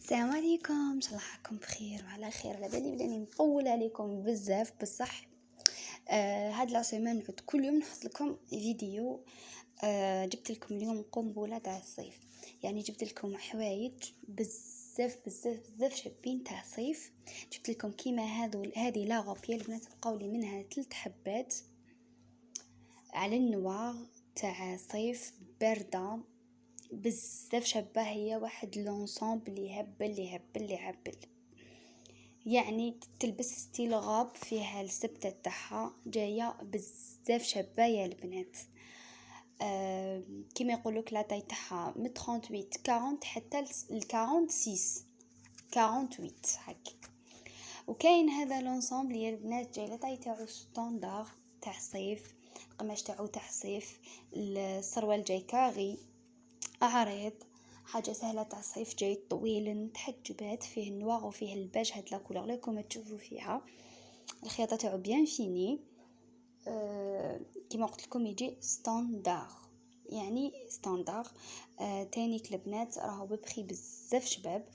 السلام عليكم، ان شاء الله راكم بخير وعلى خير. على بالي بلاني نطول عليكم بزاف بصح. هاد لا سيمين نعود كل يوم نحط لكم فيديو. جبت لكم اليوم قنبله تاع الصيف، يعني جبت لكم حوايج بزاف بزاف بزاف شابين تاع الصيف. جبت لكم كيما هذه لاغوب يا البنات، بقاو لي منها 3 حبات على النوار تاع صيف بارده بزاف شابه. هي واحد لونسومبل يهبل، يعني تلبس ستيل غاب فيها السبتة تاعها جايه بزاف شابه يا البنات. كيما يقولوك لا تاي تاعها من 38 40 حتى ل 48 هكا. وكاين هذا لونسومبل يا البنات جاي لا تاي تاعو ستاندار تاع صيف، القماش تاعو تاع صيف، السروال جاي كاغي عريض، حاجه سهله تاع الصيف، جاي طويل متحجبات، فيه النوار وفيه الباج. هاد لا كولور لكم تشوفوا فيها الخياطه تاعو بيان فيني. كيما قلت لكم يجي ستاندار، يعني ستاندار. تانيك البنات راهو ببخي بزاف شباب.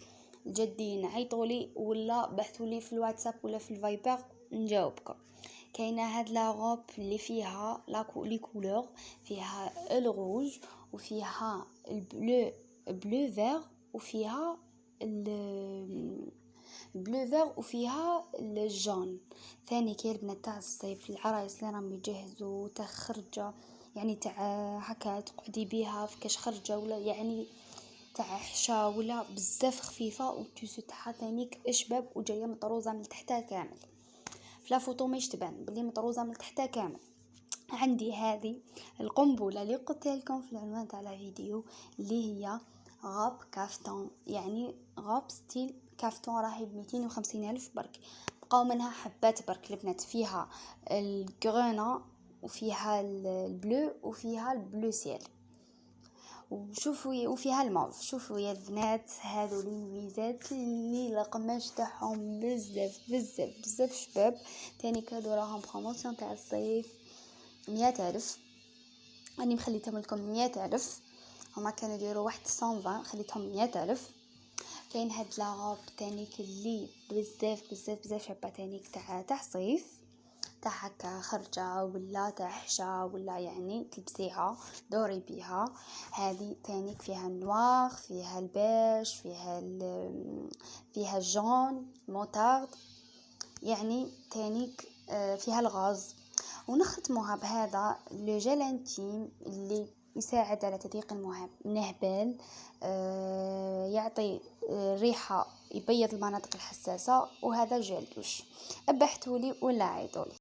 الجدين عيطولي ولا بحثولي في الواتساب ولا في الفايبر نجاوبكم. كاينه هاد لا غوب اللي فيها لي كولور، فيها الروج وفيها البلو فير وفيها البلو فير وفيها الجون. ثاني كاين البنات تاع الصيف العرايس اللي راهم يجهزوا تاع خرجه، يعني تاع هكا تقعدي بيها في كاش خرجه، ولا يعني تاع حشا ولا بزاف خفيفه، وتيسو تاعها ثانيك اشباب وجايه مطروزه من تحتها كامل. في لا فوتو مش تبان بلي مطروزه من تحتها كامل. عندي هذه القنبله اللي قلت لكم في العنوان تاع الفيديو، اللي هي غاب كافتون، يعني غاب ستيل كافتون، راهي ب250 ألف برك. بقاو منها حبات برك البنات، فيها الكغونا وفيها البلو وفيها البلو سيل وشوفوا وفيها الموف. شوفوا يا البنات هذو الميزات اللي القماش تاعهم بزاف بزاف بزاف شباب. تاني كادو راهم بروموسيون تاع الصيف 100 ألف، اني مخليتهم لكم 100 ألف، هما كانوا يديروا واحد 120 خليتهم 100 ألف. كاين هاد لاغوب تانيك اللي بزاف بزاف بزاف شابه، تانيك تاع صيف، تاع هكا خرجه ولا تاع حشا ولا يعني تلبسيها دوري بيها. هذه تانيك فيها النوار، فيها البيج، فيها الجون موتارد، يعني تانيك فيها الغاز. ونختموها بهذا لو جيل انتيم اللي يساعد على تضييق النهبال، يعطي ريحه، يبيض المناطق الحساسه. وهذا جيل دوش. ابحثولي ولا عيطولي.